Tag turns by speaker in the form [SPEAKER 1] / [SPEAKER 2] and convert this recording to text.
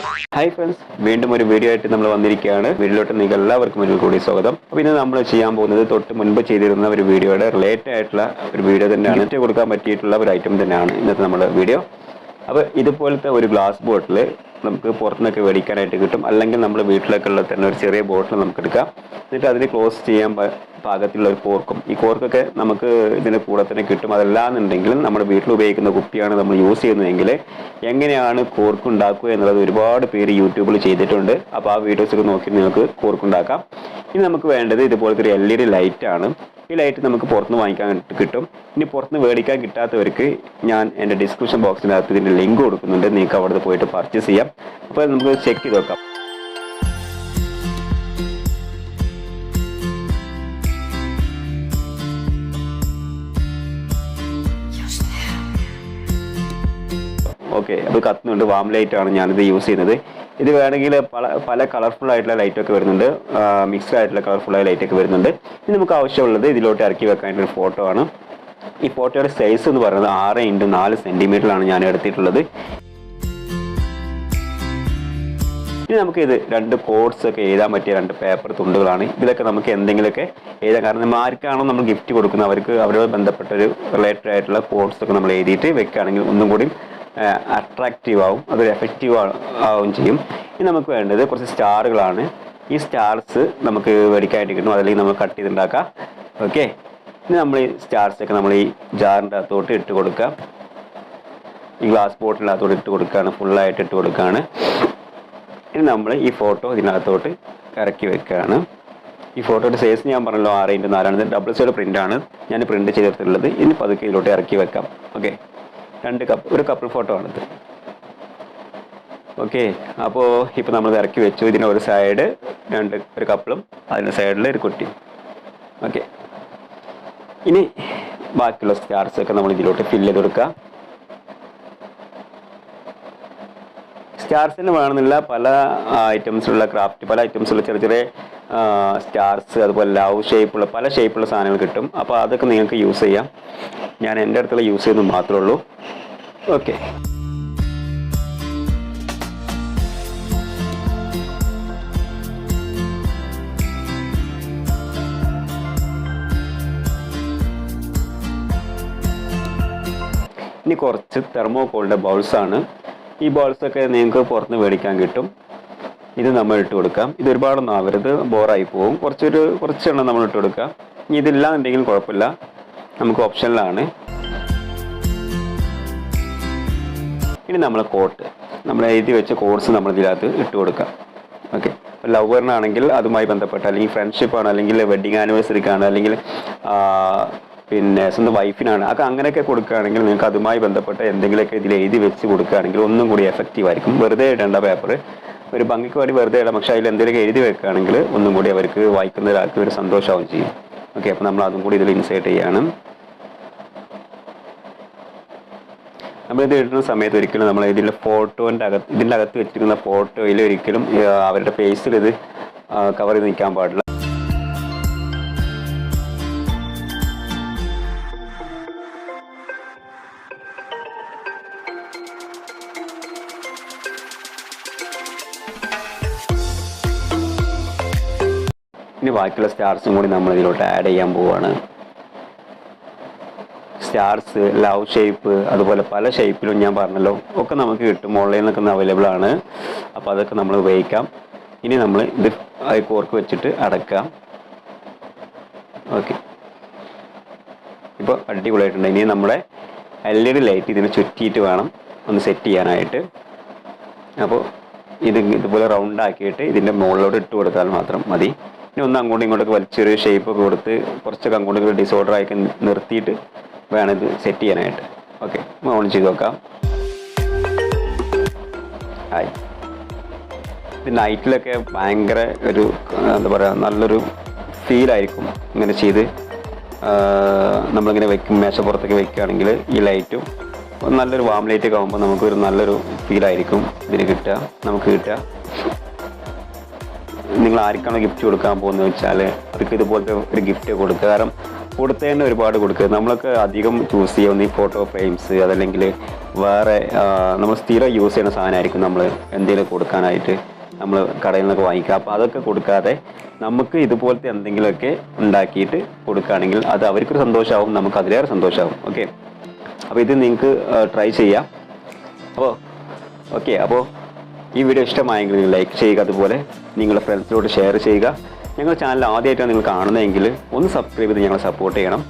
[SPEAKER 1] Hi friends, വീണ്ടും ഒരു video ആയിട്ട് നമ്മൾ വന്നിരിക്കുകയാണ്. വീഡിയോയിലോട്ട് നിങ്ങൾക്ക് എല്ലാവർക്കും ഒരു കൂടി സ്വാഗതം. അപ്പോൾ ഇന്ന് നമ്മൾ ചെയ്യാൻ പോകുന്നത് തൊട്ട് മുൻപ് ചെയ്തിരുന്ന ഒരു വീഡിയോയുടെ റിലേറ്റഡ് ആയിട്ടുള്ള ഒരു വീഡിയോ തന്നെയാണ്. ഗിഫ്റ്റ് കൊടുക്കാൻ പറ്റിയിട്ടുള്ള ഒരു ഐറ്റം തന്നെയാണ് ഇന്നത്തെ നമ്മുടെ വീഡിയോ. അപ്പോൾ ഇതുപോലത്തെ ഒരു ഗ്ലാസ് ബോട്ടിൽ നമുക്ക് പുറത്തുനിന്നൊക്കെ മേടിക്കാനായിട്ട് കിട്ടും. അല്ലെങ്കിൽ നമ്മുടെ വീട്ടിലൊക്കെ ഉള്ള തന്നെ ഒരു ചെറിയ ബോട്ടിൽ നമുക്ക് എടുക്കാം. എന്നിട്ട് അതിന് ക്ലോസ് ചെയ്യാൻ പാകത്തിലുള്ള ഒരു കോർക്കും. ഈ കോർക്കൊക്കെ നമുക്ക് ഇതിന് കൂടെ തന്നെ കിട്ടും. അതല്ലാന്നുണ്ടെങ്കിലും നമ്മുടെ വീട്ടിൽ ഉപയോഗിക്കുന്ന കുപ്പിയാണ് നമ്മൾ യൂസ് ചെയ്യുന്നതെങ്കിൽ എങ്ങനെയാണ് കോർക്ക് ഉണ്ടാക്കുക എന്നുള്ളത് ഒരുപാട് പേര് യൂട്യൂബിൽ ചെയ്തിട്ടുണ്ട്. അപ്പോൾ ആ വീഡിയോസൊക്കെ നോക്കി നിങ്ങൾക്ക് കോർക്കുണ്ടാക്കാം. ഇനി നമുക്ക് വേണ്ടത് ഇതുപോലത്തെ ഒരു LED ലൈറ്റാണ്. ഈ ലൈറ്റ് നമുക്ക് പുറത്തുനിന്ന് വാങ്ങിക്കാൻ കിട്ടും. ഇനി പുറത്തുനിന്ന് മേടിക്കാൻ കിട്ടാത്തവർക്ക് ഞാൻ എൻ്റെ ഡിസ്ക്രിപ്ഷൻ ബോക്സിനകത്ത് ഇതിൻ്റെ ലിങ്ക് കൊടുക്കുന്നുണ്ട്. നിങ്ങൾക്ക് അവിടെ പോയിട്ട് പർച്ചേസ് ചെയ്യാം. അപ്പോൾ നമുക്ക് ചെക്ക് ചെയ്ത് നോക്കാം. ഓക്കെ, അപ്പോൾ കത്തുന്നുണ്ട്. വാം ലൈറ്റാണ് ഞാനിത് യൂസ് ചെയ്യുന്നത്. ഇത് വേണമെങ്കിൽ പല കളർഫുൾ ആയിട്ടുള്ള ലൈറ്റൊക്കെ വരുന്നുണ്ട്, മിക്സ്ഡ് ആയിട്ടുള്ള കളർഫുള്ളായ ലൈറ്റൊക്കെ വരുന്നുണ്ട്. ഇനി നമുക്ക് ആവശ്യമുള്ളത് ഇതിലോട്ട് ഇറക്കി വെക്കാനായിട്ടൊരു ഫോട്ടോ ആണ്. ഈ ഫോട്ടോയുടെ സൈസ് എന്ന് പറയുന്നത് 6x4 സെൻറ്റിമീറ്ററിലാണ് ഞാൻ എടുത്തിട്ടുള്ളത്. ഇനി നമുക്ക് ഇത് 2 കോഡ്സ് ഒക്കെ എഴുതാൻ പറ്റിയ 2 പേപ്പർ തുണ്ടുകളാണ്. ഇതിലൊക്കെ നമുക്ക് എന്തെങ്കിലുമൊക്കെ എഴുതാം. കാരണം നമ്മൾ ആർക്കാണോ നമ്മൾ ഗിഫ്റ്റ് കൊടുക്കുന്നത് അവർക്ക് അവരോട് ബന്ധപ്പെട്ട ഒരു റിലേറ്റഡ് ആയിട്ടുള്ള കോഡ്സ് ഒക്കെ നമ്മൾ എഴുതിയിട്ട് വെക്കുകയാണെങ്കിൽ ഒന്നും കൂടി അട്രാക്റ്റീവ് ആവും, അതൊരു എഫക്റ്റീവ് ആവുകയും ചെയ്യും. ഇനി നമുക്ക് വേണ്ടത് കുറച്ച് സ്റ്റാറുകളാണ്. ഈ സ്റ്റാർസ് നമുക്ക് മേടിക്കാനായിട്ട് കിട്ടും, അതല്ലെങ്കിൽ നമ്മൾ കട്ട് ചെയ്തുണ്ടാക്കാം. ഓക്കെ, ഇനി നമ്മൾ ഈ സ്റ്റാർസൊക്കെ നമ്മൾ ഈ ജാറിൻ്റെ അകത്തോട്ട് ഇട്ട് കൊടുക്കാം. ഈ ഗ്ലാസ് ബോട്ടിലിനകത്തോട്ട് ഇട്ട് കൊടുക്കുകയാണ്, ഫുള്ളായിട്ട് ഇട്ട് കൊടുക്കുകയാണ്. ഇനി നമ്മൾ ഈ ഫോട്ടോ ഇതിനകത്തോട്ട് ഇറക്കി വെക്കുകയാണ്. ഈ ഫോട്ടോയുടെ സൈസ് ഞാൻ പറഞ്ഞല്ലോ 6x4 ഡബിൾ സൈഡ് പ്രിൻ്റാണ് ഞാൻ പ്രിൻ്റ് ചെയ്തിട്ടുള്ളത്. ഇനി പതുക്കെ ഇതിലോട്ട് ഇറക്കി വെക്കാം. ഓക്കെ, ഒരു കപ്പിൾ ഫോട്ടോ ആണിത്. ഓക്കെ, അപ്പോൾ ഇപ്പോൾ നമ്മൾ ഇറക്കി വെച്ചു. ഇതിന് ഒരു സൈഡ് ഒരു കപ്പിളും അതിൻ്റെ സൈഡിൽ ഒരു കുട്ടിയും. ഓക്കെ, ഇനി ബാക്കിയുള്ള സ്റ്റാർസൊക്കെ നമ്മൾ ഇതിലോട്ട് ഫില്ല് ചെയ്ത് കൊടുക്കുക. സ്റ്റാർസിന് വേണമെന്നില്ല, പല ഐറ്റംസിലുള്ള ക്രാഫ്റ്റ്, പല ഐറ്റംസുള്ള ചെറിയ ചെറിയ സ്റ്റാർസ്, അതുപോലെ ലവ് ഷേപ്പുള്ള പല ഷേപ്പുള്ള സാധനങ്ങൾ കിട്ടും. അപ്പോൾ അതൊക്കെ നിങ്ങൾക്ക് യൂസ് ചെയ്യാം. ഞാൻ എൻ്റെ അടുത്തുള്ള യൂസ് ചെയ്യുന്നത് മാത്രമേ ഉള്ളൂ. ഓക്കെ, ഇനി കുറച്ച് തെർമോകോളിൻ്റെ ബൗൾസാണ്. ഈ ബൗൾസൊക്കെ നിങ്ങൾക്ക് പുറത്തുനിന്ന് മേടിക്കാൻ കിട്ടും. ഇത് നമ്മൾ ഇട്ട് കൊടുക്കാം. ഇത് ഒരുപാടൊന്നും ആവരുത്, ബോറായി പോകും. കുറച്ചെണ്ണം നമ്മൾ ഇട്ട് കൊടുക്കാം. ഇനി ഇതില്ലാന്നുണ്ടെങ്കിൽ കുഴപ്പമില്ല, നമുക്ക് ഓപ്ഷനിലാണ്. ഇനി നമ്മൾ കോട്ട്, നമ്മൾ എഴുതി വെച്ച കോഡ്സ് നമ്മൾ ഇതിനകത്ത് ഇട്ട് കൊടുക്കാം. ഓക്കെ, ലവറിനാണെങ്കിൽ അതുമായി ബന്ധപ്പെട്ട, അല്ലെങ്കിൽ ഫ്രണ്ട്ഷിപ്പാണ്, അല്ലെങ്കിൽ വെഡിങ് ആനിവേഴ്സറിക്കാണ്, അല്ലെങ്കിൽ പിന്നെ സ്വന്തം വൈഫിനാണ്, അങ്ങനെയൊക്കെ കൊടുക്കുകയാണെങ്കിൽ നിങ്ങൾക്ക് അതുമായി ബന്ധപ്പെട്ട എന്തെങ്കിലുമൊക്കെ ഇതിൽ എഴുതി വെച്ച് കൊടുക്കുകയാണെങ്കിൽ ഒന്നും കൂടി എഫക്റ്റീവ് ആയിരിക്കും. വെറുതെ ഇടേണ്ട പേപ്പർ, ഒരു ഭംഗിക്ക് വേണ്ടി വെറുതെ ഇടാം. പക്ഷേ അതിൽ എന്തെങ്കിലുമൊക്കെ എഴുതി വെക്കുകയാണെങ്കിൽ ഒന്നും കൂടി അവർക്ക് വായിക്കുന്ന ഒരാൾക്ക് ഒരു സന്തോഷമാവും ചെയ്യും. ഓക്കെ, അപ്പോൾ നമ്മൾ അതും കൂടി ഇതിൽ ഇൻസേർട്ട് ചെയ്യാണ്. നമ്മളിത് ഇടുന്ന സമയത്ത് ഒരിക്കലും നമ്മൾ ഇതിൻ്റെ ഇതിൻ്റെ അകത്ത് വെച്ചിരിക്കുന്ന ഫോട്ടോയിൽ ഒരിക്കലും അവരുടെ ഫേസിൽ ഇത് കവർ ചെയ്ത് നിൽക്കാൻ പാടില്ല. ഇനി ബാക്കിയുള്ള സ്റ്റാർസും കൂടി നമ്മൾ ഇതിലോട്ട് ആഡ് ചെയ്യാൻ പോവുകയാണ്. സ്റ്റാർസ്, ലവ് ഷേപ്പ്, അതുപോലെ പല ഷേപ്പിലും ഞാൻ പറഞ്ഞല്ലോ ഒക്കെ നമുക്ക് കിട്ടും. ഓൺലൈനിൽ നിന്നൊക്കെ അവൈലബിൾ ആണ്. അപ്പോൾ അതൊക്കെ നമ്മൾ ഉപയോഗിക്കാം. ഇനി നമ്മൾ ഇത് കോർക്ക് വെച്ചിട്ട് അടക്കാം. ഓക്കെ, ഇപ്പോൾ അടിപൊളിയായിട്ടുണ്ട്. ഇനി നമ്മുടെ LED ലൈറ്റ് ഇതിനെ ചുറ്റിയിട്ട് വേണം ഒന്ന് സെറ്റ് ചെയ്യാനായിട്ട്. അപ്പോൾ ഇതുപോലെ റൗണ്ടാക്കിയിട്ട് ഇതിൻ്റെ മുകളിലോട്ട് ഇട്ട് കൊടുത്താൽ മാത്രം മതി. ഇനി ഒന്ന് അങ്ങോട്ടും ഇങ്ങോട്ടൊക്കെ വലിച്ചൊരു ഷേപ്പൊക്കെ കൊടുത്ത് കുറച്ചൊക്കെ അങ്ങോട്ടൊക്കെ ഡിസോർഡർ ആക്കി നിർത്തിയിട്ട് വേണം ഇത് സെറ്റ് ചെയ്യാനായിട്ട്. ഓക്കെ, ഓൺ ചെയ്ത് നോക്കാം. ആയി. ഇത് നൈറ്റിലൊക്കെ ഭയങ്കര ഒരു എന്താ പറയുക, നല്ലൊരു ഫീലായിരിക്കും ഇങ്ങനെ ചെയ്ത് നമ്മളിങ്ങനെ വെക്കും. മേശപ്പുറത്തൊക്കെ വെക്കുകയാണെങ്കിൽ ഈ ലൈറ്റും നല്ലൊരു വാം ലൈറ്റൊക്കെ ആകുമ്പോൾ നമുക്കൊരു നല്ലൊരു ഫീലായിരിക്കും ഇതിന് നമുക്ക് കിട്ടുക. നിങ്ങൾ ആർക്കാണോ ഗിഫ്റ്റ് കൊടുക്കാൻ പോകുന്നത് വെച്ചാൽ അവർക്ക് ഇതുപോലത്തെ ഒരു ഗിഫ്റ്റ് കൊടുക്കുക. കാരണം കൊടുത്തതന്നെ ഒരുപാട് കൊടുക്കുക. നമ്മളൊക്കെ അധികം ചൂസ് ചെയ്യുന്ന ഈ ഫോട്ടോ ഫ്രെയിംസ്, അതല്ലെങ്കിൽ വേറെ നമ്മൾ സ്ഥിരം യൂസ് ചെയ്യുന്ന സാധനമായിരിക്കും നമ്മൾ എന്തെങ്കിലും കൊടുക്കാനായിട്ട് നമ്മൾ കടയിൽ നിന്നൊക്കെ വാങ്ങിക്കുക. അപ്പോൾ അതൊക്കെ കൊടുക്കാതെ നമുക്ക് ഇതുപോലത്തെ എന്തെങ്കിലുമൊക്കെ ഉണ്ടാക്കിയിട്ട് കൊടുക്കുകയാണെങ്കിൽ അത് അവർക്കൊരു സന്തോഷമാവും, നമുക്ക് അതിലേറെ സന്തോഷമാവും. ഓക്കെ, അപ്പോൾ ഇത് നിങ്ങൾക്ക് ട്രൈ ചെയ്യാം. അപ്പോൾ ഈ വീഡിയോ ഇഷ്ടമായെങ്കിൽ നിങ്ങൾ ലൈക്ക് ചെയ്യുക, അതുപോലെ നിങ്ങളുടെ ഫ്രണ്ട്സിനോട് ഷെയർ ചെയ്യുക. ഞങ്ങളുടെ ചാനൽ ആദ്യമായിട്ടാണ് നിങ്ങൾ കാണുന്നതെങ്കിൽ ഒന്ന് സബ്സ്ക്രൈബ് ചെയ്ത് ഞങ്ങളെ സപ്പോർട്ട് ചെയ്യണം.